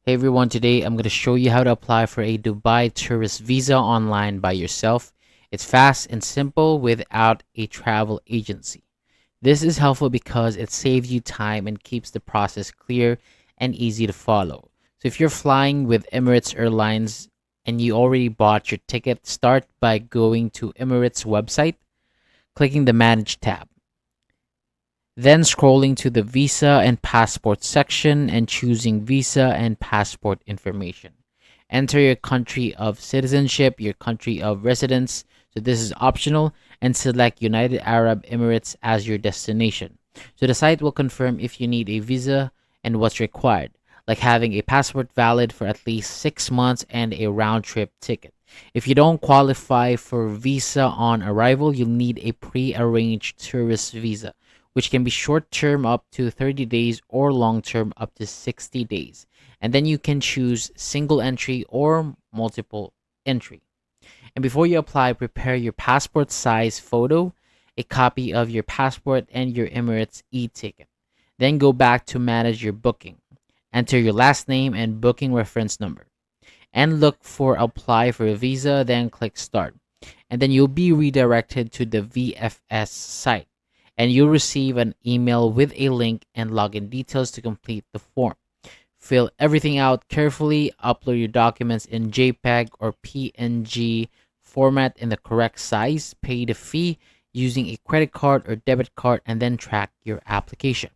Hey everyone, today I'm going to show you how to apply for a Dubai tourist visa online by yourself. It's fast and simple without a travel agency. This is helpful because it saves you time and keeps the process clear and easy to follow. So if you're flying with Emirates Airlines and you already bought your ticket, start by going to Emirates website, clicking the Manage tab. Then scrolling to the visa and passport section and choosing visa and passport information. Enter your country of citizenship, your country of residence. So this is optional, and select United Arab Emirates as your destination. So the site will confirm if you need a visa and what's required, like having a passport valid for at least 6 months and a round trip ticket. If you don't qualify for visa on arrival, you'll need a pre-arranged tourist visa, which can be short term up to 30 days or long term up to 60 days. And then you can choose single entry or multiple entry. And before you apply, prepare your passport size photo, a copy of your passport, and your Emirates e-ticket. Then go back to manage your booking. Enter your last name and booking reference number. And look for apply for a visa, then click start. And then you'll be redirected to the VFS site, and you'll receive an email with a link and login details to complete the form. Fill everything out carefully, upload your documents in JPEG or PNG format in the correct size, pay the fee using a credit card or debit card, and then track your application.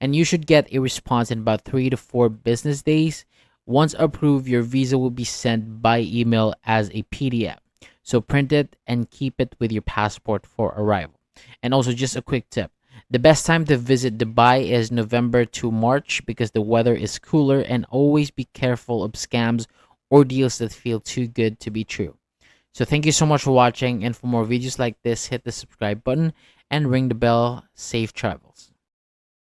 And you should get a response in about 3 to 4 business days. Once approved, your visa will be sent by email as a PDF. So print it and keep it with your passport for arrival. And also, just a quick tip, the best time to visit Dubai is November to March because the weather is cooler, and always be careful of scams or deals that feel too good to be true. So thank you so much for watching, and for more videos like this, hit the subscribe button and ring the bell. Safe travels.